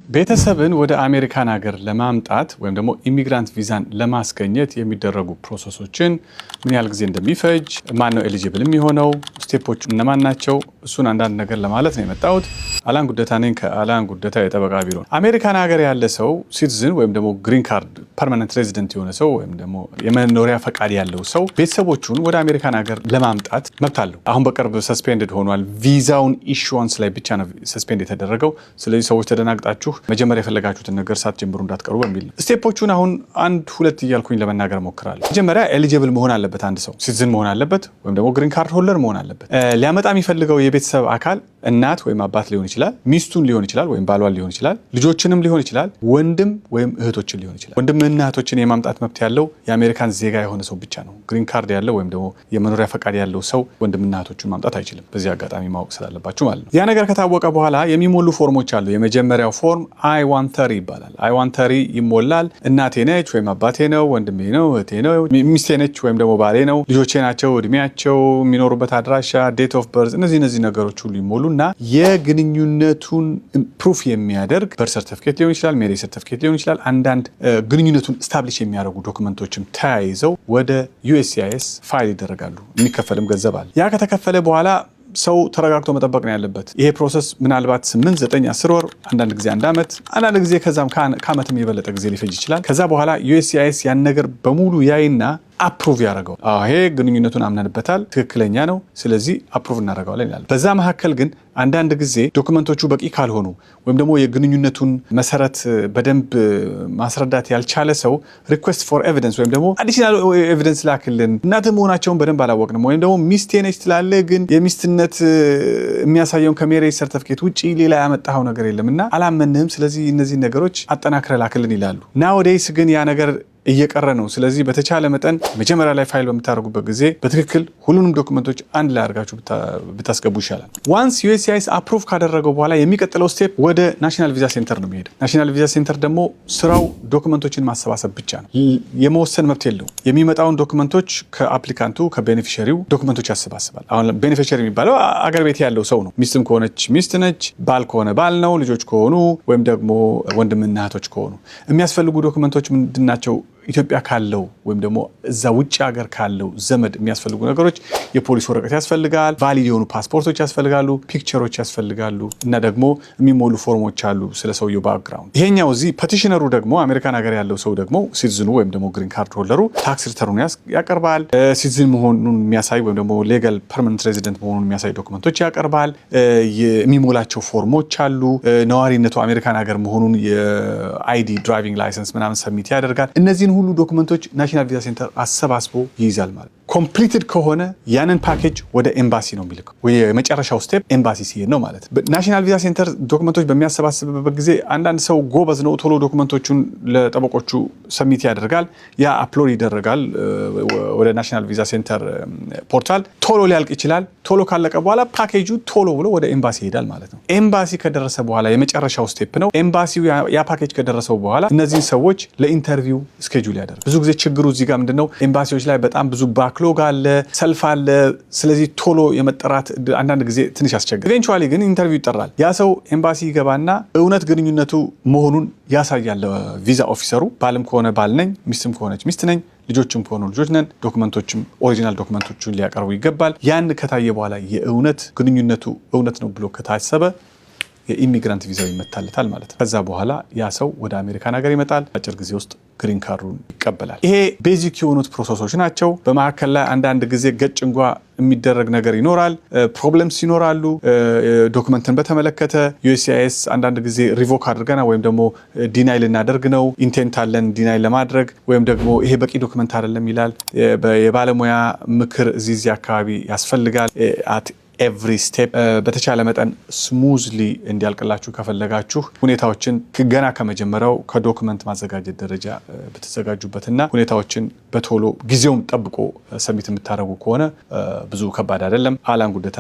ቤተሰብን ወደ አሜሪካን ሀገር ለማምጣት ወይም ደግሞ ኢሚግራንት ቪዛን ለማስገኘት የሚደረጉ ፕሮሰሶችን ምን ያህል ጊዜ እንደሚፈጅ ማን ነው ኤሊጂብል የሚሆነው ስቴፖቹ እነማን ናቸው እሱን አንዳንድ ነገር ለማለት ነው የመጣሁት። አላን ጉደታ ነኝ ከአላን ጉደታ የጠበቃ ቢሮ። አሜሪካን ሀገር ያለ ሰው ሲቲዝን ወይም ደግሞ ግሪን ካርድ ፐርማነንት ሬዚደንት የሆነ ሰው ወይም ደግሞ የመኖሪያ ፈቃድ ያለው ሰው ቤተሰቦቹን ወደ አሜሪካን ሀገር ለማምጣት መብት አለው። አሁን በቅርብ ሰስፔንድድ ሆኗል። ቪዛውን ኢሹዋንስ ላይ ብቻ ነው ሰስፔንድ የተደረገው። ስለዚህ ሰዎች ተደናግጣችሁ መጀመሪያ የፈለጋችሁትን ነገር ሳትጀምሩ እንዳትቀሩ በሚል ስቴፖቹን አሁን አንድ ሁለት እያልኩኝ ለመናገር ሞክራለሁ። መጀመሪያ ኤሊጂብል መሆን አለበት። አንድ ሰው ሲቲዝን መሆን አለበት ወይም ደግሞ ግሪን ካርድ ሆልደር መሆን አለበት። ሊያመጣ የሚፈልገው የቤተሰብ አካል እናት ወይም አባት ሊሆን ይችላል፣ ሚስቱን ሊሆን ይችላል ወይም ባሏን ሊሆን ይችላል፣ ልጆችንም ሊሆን ይችላል፣ ወንድም ወይም እህቶችን ሊሆን ይችላል። ወንድምና እህቶችን የማምጣት መብት ያለው የአሜሪካን ዜጋ የሆነ ሰው ብቻ ነው። ግሪን ካርድ ያለው ወይም ደግሞ የመኖሪያ ፈቃድ ያለው ሰው ወንድምና እህቶችን ማምጣት አይችልም። በዚህ አጋጣሚ ማወቅ ስላለባችሁ ማለት ነው። ያ ነገር ከታወቀ በኋላ የሚሞሉ ፎርሞች አሉ። የመጀመሪያው ፎርም I-130 ይባላል። I-130 ይሞላል። እናቴ ነች ወይም አባቴ ነው፣ ወንድሜ ነው፣ እህቴ ነው፣ ሚስቴ ነች ወይም ደግሞ ባሌ ነው፣ ልጆቼ ናቸው፣ እድሜያቸው፣ የሚኖሩበት አድራሻ፣ ዴት ኦፍ በርዝ፣ እነዚህ ነገሮች ሁሉ ይሞሉና የግንኙነቱን ፕሩፍ የሚያደርግ በር ሰርቲፊኬት ሊሆን ይችላል፣ ሜሬጅ ሰርቲፊኬት ሊሆን ይችላል። አንዳንድ ግንኙነቱን ስታብሊሽ የሚያደርጉ ዶክመንቶችም ተያይዘው ወደ USCIS ፋይል ይደረጋሉ። የሚከፈልም ገንዘብ አለ። ያ ከተከፈለ በኋላ ሰው ተረጋግቶ መጠበቅ ነው ያለበት። ይሄ ፕሮሰስ ምናልባት 8፣ 9፣ 10 ወር አንዳንድ ጊዜ 1 ዓመት አንዳንድ ጊዜ ከዛም ከዓመትም የበለጠ ጊዜ ሊፈጅ ይችላል። ከዛ በኋላ USCIS ያን ነገር በሙሉ ያይና አፕሩቭ ያደርገው። ይሄ ግንኙነቱን አምነንበታል፣ ትክክለኛ ነው፣ ስለዚህ አፕሩቭ እናደርገዋለን ይላል። በዛ መካከል ግን አንዳንድ ጊዜ ዶክመንቶቹ በቂ ካልሆኑ ወይም ደግሞ የግንኙነቱን መሰረት በደንብ ማስረዳት ያልቻለ ሰው ሪኩዌስት ፎር ኤቪደንስ ወይም ደግሞ አዲሽናል ኤቪደንስ ላክልን፣ እናትህ መሆናቸውን በደንብ አላወቅንም ወይም ደግሞ ሚስቴ ነች ትላለህ፣ ግን የሚስትነት የሚያሳየውን ከሜሬጅ ሰርቲፊኬት ውጪ ሌላ ያመጣኸው ነገር የለምና አላመንህም፣ ስለዚህ እነዚህ ነገሮች አጠናክረህ ላክልን ይላሉ። ናውዴይስ ግን ያ ነገር እየቀረ ነው። ስለዚህ በተቻለ መጠን መጀመሪያ ላይ ፋይል በምታደርጉበት ጊዜ በትክክል ሁሉንም ዶክመንቶች አንድ ላይ አድርጋችሁ ብታስገቡ ይሻላል። ዋንስ USCIS አፕሩቭ ካደረገው በኋላ የሚቀጥለው ስቴፕ ወደ ናሽናል ቪዛ ሴንተር ነው የሚሄደው። ናሽናል ቪዛ ሴንተር ደግሞ ስራው ዶክመንቶችን ማሰባሰብ ብቻ ነው። የመወሰን መብት የለውም። የሚመጣውን ዶክመንቶች ከአፕሊካንቱ ከቤኔፊሸሪው ዶክመንቶች ያሰባስባል። አሁን ቤኔፊሸሪ የሚባለው አገር ቤት ያለው ሰው ነው። ሚስትም ከሆነች ሚስት ነች፣ ባል ከሆነ ባል ነው፣ ልጆች ከሆኑ ወይም ደግሞ ወንድምና እህቶች ከሆኑ የሚያስፈልጉ ዶክመንቶች ምንድናቸው? ኢትዮጵያ ካለው ወይም ደግሞ እዛ ውጭ ሀገር ካለው ዘመድ የሚያስፈልጉ ነገሮች የፖሊስ ወረቀት ያስፈልጋል፣ ቫሊድ የሆኑ ፓስፖርቶች ያስፈልጋሉ፣ ፒክቸሮች ያስፈልጋሉ እና ደግሞ የሚሞሉ ፎርሞች አሉ ስለ ሰውየው ባክግራውንድ። ይሄኛው እዚህ ፔቲሽነሩ ደግሞ አሜሪካን ሀገር ያለው ሰው ደግሞ ሲቲዝኑ ወይም ደግሞ ግሪን ካርድ ሆልደሩ ታክስ ሪተርኑን ያቀርባል። ሲቲዝን መሆኑን የሚያሳይ ወይም ደግሞ ሌጋል ፐርማነንት ሬዚደንት መሆኑን የሚያሳይ ዶክመንቶች ያቀርባል። የሚሞላቸው ፎርሞች አሉ። ነዋሪነቱ አሜሪካን ሀገር መሆኑን የአይዲ ድራይቪንግ ላይሰንስ ምናምን ሰሚት ያደርጋል። እነዚህን ሁሉ ዶክመንቶች ናሽናል ቪዛ ሴንተር አሰባስቦ ይይዛል ማለት ነው። ኮምፕሊትድ ከሆነ ያንን ፓኬጅ ወደ ኤምባሲ ነው የሚልከው። የመጨረሻው ስቴፕ ኤምባሲ ሲሄድ ነው ማለት ነው። ናሽናል ቪዛ ሴንተር ዶክመንቶች በሚያሰባስብበት ጊዜ አንዳንድ ሰው ጎበዝ ነው፣ ቶሎ ዶክመንቶቹን ለጠበቆቹ ሰሚት ያደርጋል። ያ አፕሎድ ይደረጋል ወደ ናሽናል ቪዛ ሴንተር ፖርታል። ቶሎ ሊያልቅ ይችላል። ቶሎ ካለቀ በኋላ ፓኬጁ ቶሎ ብሎ ወደ ኤምባሲ ይሄዳል ማለት ነው። ኤምባሲ ከደረሰ በኋላ የመጨረሻው ስቴፕ ነው። ኤምባሲው ያ ፓኬጅ ከደረሰው በኋላ እነዚህን ሰዎች ለኢንተርቪው ስኬጁል ያደርጋል። ብዙ ጊዜ ችግሩ እዚህ ጋር ምንድነው? ኤምባሲዎች ላይ በጣም ብዙ ባክሎግ አለ፣ ሰልፍ አለ። ስለዚህ ቶሎ የመጠራት አንዳንድ ጊዜ ትንሽ ያስቸግራል። ኢቬንቹዋሊ ግን ኢንተርቪው ይጠራል። ያ ሰው ኤምባሲ ይገባና እውነት ግንኙነቱ መሆኑን ያሳያል። ቪዛ ኦፊሰሩ ባልም ከሆነ ባል ነኝ፣ ሚስትም ከሆነች ሚስት ነኝ፣ ልጆችም ከሆኑ ልጆች ነን፣ ዶክመንቶችም ኦሪጂናል ዶክመንቶቹን ሊያቀርቡ ይገባል። ያን ከታየ በኋላ የእውነት ግንኙነቱ እውነት ነው ብሎ ከታሰበ የኢሚግራንት ቪዛው ይመታለታል ማለት ነው። ከዛ በኋላ ያ ሰው ወደ አሜሪካን ሀገር ይመጣል። አጭር ጊዜ ውስጥ ግሪን ካርዱን ይቀበላል። ይሄ ቤዚክ የሆኑት ፕሮሰሶች ናቸው። በመካከል ላይ አንዳንድ ጊዜ ገጭንጓ የሚደረግ ነገር ይኖራል፣ ፕሮብለምስ ይኖራሉ። ዶክመንትን በተመለከተ USCIS አንዳንድ ጊዜ ሪቮክ አድርገና ወይም ደግሞ ዲናይ ልናደርግ ነው፣ ኢንቴንት አለን ዲናይ ለማድረግ ወይም ደግሞ ይሄ በቂ ዶክመንት አይደለም ይላል። የባለሙያ ምክር እዚህ አካባቢ ያስፈልጋል። ኤቭሪ ስቴፕ በተቻለ መጠን ስሙዝሊ እንዲያልቅላችሁ ከፈለጋችሁ ሁኔታዎችን ገና ከመጀመሪያው ከዶክመንት ማዘጋጀት ደረጃ በተዘጋጁበትና ሁኔታዎችን በቶሎ ጊዜውም ጠብቆ ሰሚት የምታደርጉ ከሆነ ብዙ ከባድ አይደለም። አላን ጉደታ